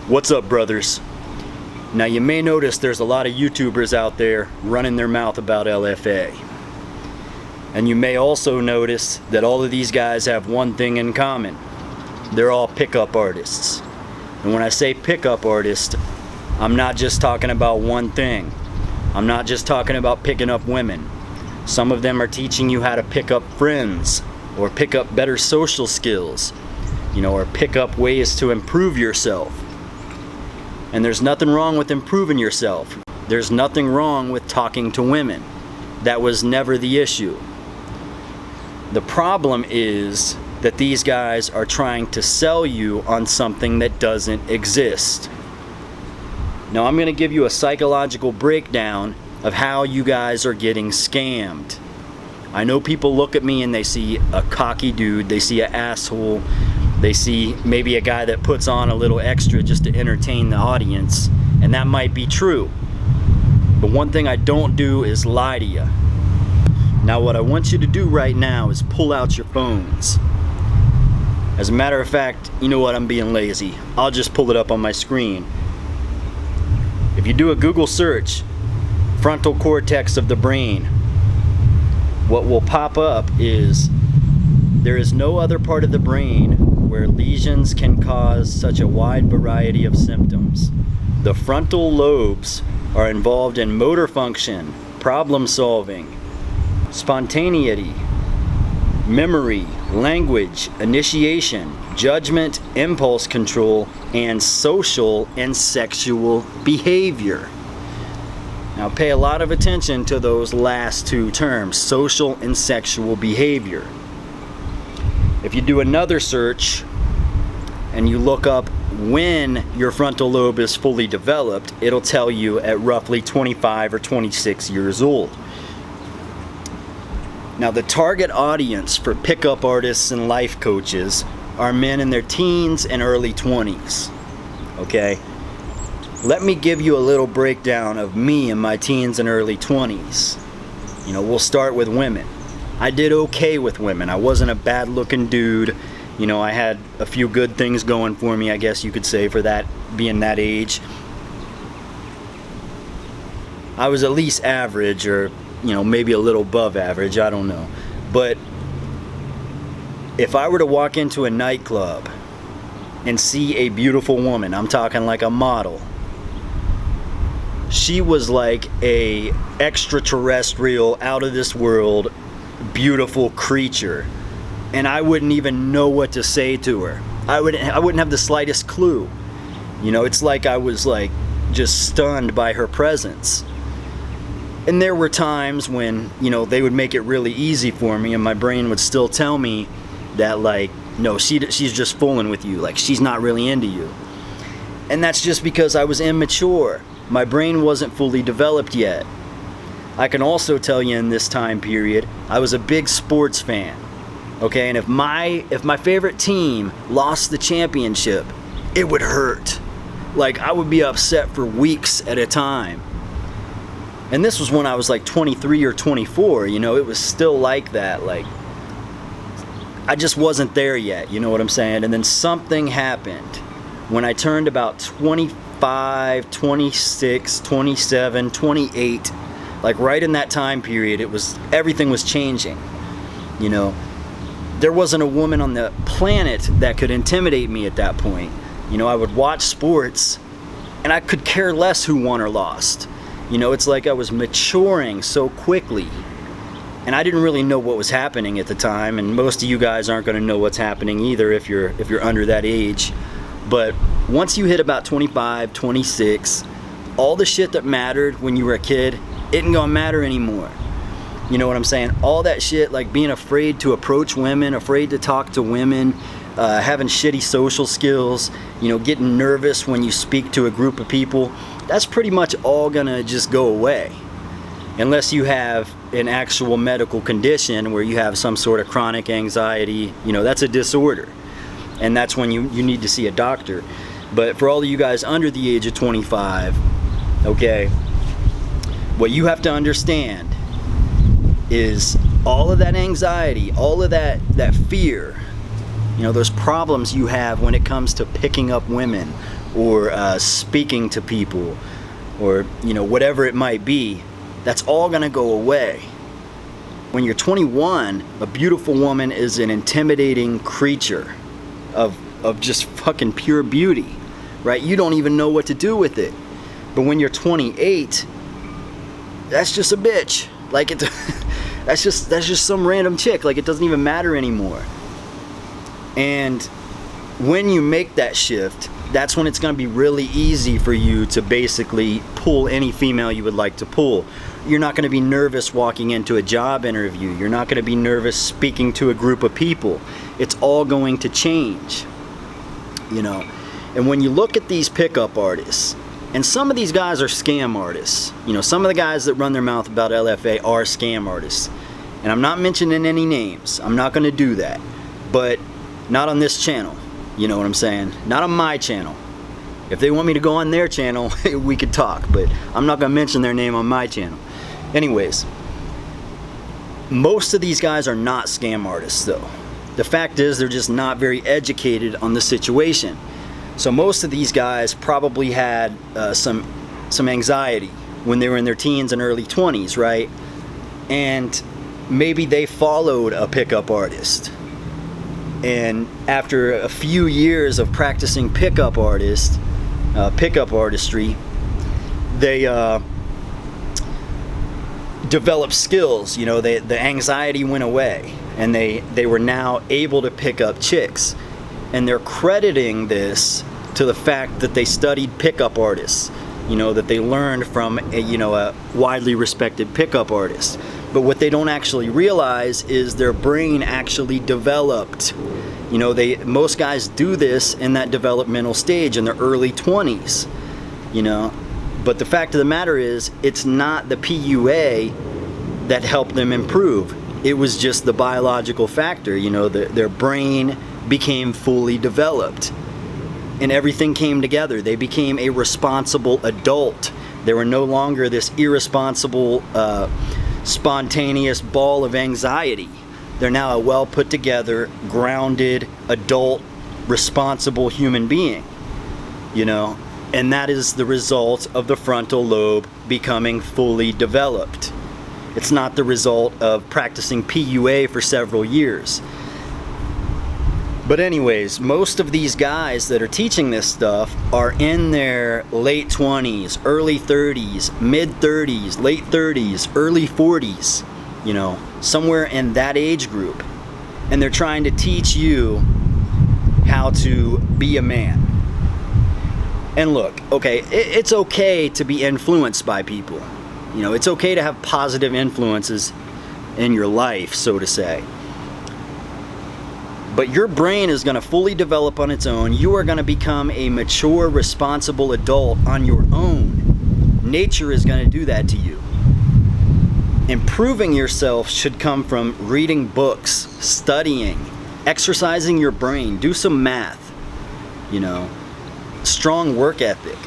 What's up, brothers? Now you may notice there's a lot of YouTubers out there running their mouth about LFA. And you may also notice that all of these guys have one thing in common. They're all pickup artists. And when I say pickup artist, I'm not just talking about one thing. I'm not just talking about picking up women. Some of them are teaching you how to pick up friends, or pick up better social skills, or pick up ways to improve yourself. And there's nothing wrong with improving yourself. There's nothing wrong with talking to women. That was never the issue. The problem is that these guys are trying to sell you on something that doesn't exist. Now I'm going to give you a psychological breakdown of how you guys are getting scammed. I know people look at me and they see a cocky dude, they see an asshole, they see maybe a guy that puts on a little extra just to entertain the audience, and that might be true. But one thing I don't do is lie to you. Now what I want you to do right now is pull out your phones. As a matter of fact, you know what, I'm being lazy. I'll just pull it up on my screen. If you do a Google search, frontal cortex of the brain, what will pop up is there is no other part of the brain where lesions can cause such a wide variety of symptoms. The frontal lobes are involved in motor function, problem solving, spontaneity, memory, language, initiation, judgment, impulse control, and social and sexual behavior. Now pay a lot of attention to those last two terms, social and sexual behavior. If you do another search and you look up when your frontal lobe is fully developed, it'll tell you at roughly 25 or 26 years old. Now the target audience for pickup artists and life coaches are men in their teens and early 20s. Okay? Let me give you a little breakdown of me in my teens and early 20s. We'll start with women. I did okay with women. I wasn't a bad looking dude. I had a few good things going for me, I guess you could say, for that being that age. I was at least average, or maybe a little above average, I don't know. But if I were to walk into a nightclub and see a beautiful woman, I'm talking like a model, she was like a extraterrestrial, out of this world, beautiful creature, and I wouldn't even know what to say to her. I wouldn't have the slightest clue. It's like I was just stunned by her presence. And there were times when they would make it really easy for me, and my brain would still tell me that no, she's just fooling with you, she's not really into you. And that's just because I was immature. My brain wasn't fully developed yet. I can also tell you in this time period, I was a big sports fan. Okay, and if my favorite team lost the championship, it would hurt. I would be upset for weeks at a time. And this was when I was 23 or 24, it was still like that. I just wasn't there yet, you know what I'm saying? And then something happened when I turned about 25, 26, 27, 28. Right in that time period, everything was changing. There wasn't a woman on the planet that could intimidate me at that point. I would watch sports and I could care less who won or lost. It's like I was maturing so quickly, and I didn't really know what was happening at the time, and most of you guys aren't going to know what's happening either if you're under that age. But once you hit about 25, 26, all the shit that mattered when you were a kid isn't gonna matter anymore. You know what I'm saying? All that shit, being afraid to approach women, afraid to talk to women, having shitty social skills, getting nervous when you speak to a group of people, that's pretty much all gonna just go away. Unless you have an actual medical condition where you have some sort of chronic anxiety, that's a disorder. And that's when you need to see a doctor. But for all of you guys under the age of 25, okay, what you have to understand is all of that anxiety, all of that fear, you know, those problems you have when it comes to picking up women or speaking to people, or, you know, whatever it might be, that's all gonna go away. When you're 21, a beautiful woman is an intimidating creature of just fucking pure beauty, right? You don't even know what to do with it. But when you're 28, that's just a bitch. Like, it's that's just some random chick. Like, it doesn't even matter anymore. And when you make that shift, that's when it's going to be really easy for you to basically pull any female you would like to pull. You're not going to be nervous walking into a job interview. You're not going to be nervous speaking to a group of people. It's all going to change, you know. And when you look at these pickup artists, and some of these guys are scam artists, you know, some of the guys that run their mouth about LFA are scam artists. And I'm not mentioning any names. I'm not going to do that. But not on this channel. You know what I'm saying? Not on my channel. If they want me to go on their channel, we could talk, but I'm not going to mention their name on my channel. Anyways, most of these guys are not scam artists though. The fact is, they're just not very educated on the situation. So most of these guys probably had some anxiety when they were in their teens and early 20s, right? And maybe they followed a pickup artist. And after a few years of practicing pickup artistry, they developed skills. You know, the anxiety went away, and they were now able to pick up chicks. And they're crediting this to the fact that they studied pickup artists, you know, that they learned from a widely respected pickup artist. But what they don't actually realize is their brain actually developed. You know, most guys do this in that developmental stage in their early 20s, you know. But the fact of the matter is, it's not the PUA that helped them improve. It was just the biological factor, you know, their brain became fully developed. And everything came together. They became a responsible adult. They were no longer this irresponsible, spontaneous ball of anxiety. They're now a well put together, grounded, adult, responsible human being, you know. And that is the result of the frontal lobe becoming fully developed. It's not the result of practicing PUA for several years. But anyways, most of these guys that are teaching this stuff are in their late 20s, early 30s, mid 30s, late 30s, early 40s, you know, somewhere in that age group. And they're trying to teach you how to be a man. And look, okay, it's okay to be influenced by people. You know, it's okay to have positive influences in your life, so to say. But your brain is going to fully develop on its own. You are going to become a mature, responsible adult on your own. Nature is going to do that to you. Improving yourself should come from reading books, studying, exercising your brain, do some math, you know, strong work ethic,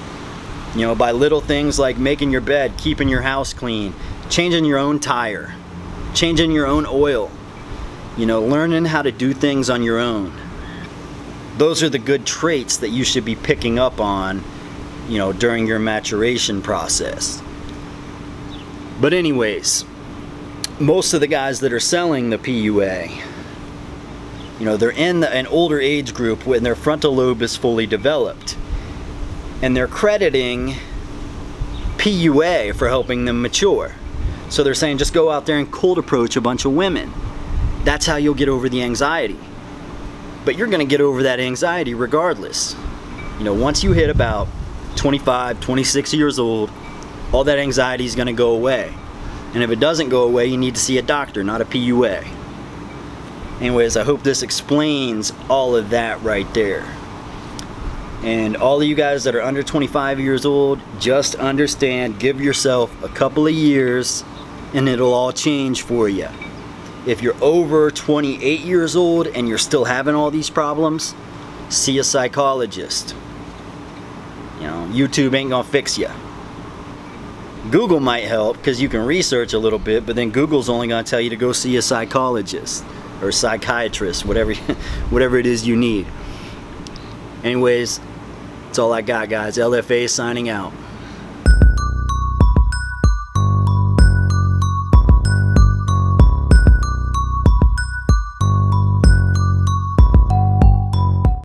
you know, by little things like making your bed, keeping your house clean, changing your own tire, changing your own oil. You know, learning how to do things on your own. Those are the good traits that you should be picking up on, you know, during your maturation process. But anyways, most of the guys that are selling the PUA, you know, they're in an older age group when their frontal lobe is fully developed. And they're crediting PUA for helping them mature. So they're saying, just go out there and cold approach a bunch of women. That's how you'll get over the anxiety. But you're going to get over that anxiety regardless. You know, once you hit about 25, 26 years old, all that anxiety is going to go away. And if it doesn't go away, you need to see a doctor, not a PUA. Anyways, I hope this explains all of that right there. And all of you guys that are under 25 years old, just understand, give yourself a couple of years and it'll all change for you. If you're over 28 years old and you're still having all these problems, see a psychologist. You know, YouTube ain't gonna fix you. Google might help because you can research a little bit, but then Google's only going to tell you to go see a psychologist or psychiatrist, whatever whatever it is you need. Anyways, that's all I got, guys. LFA signing out.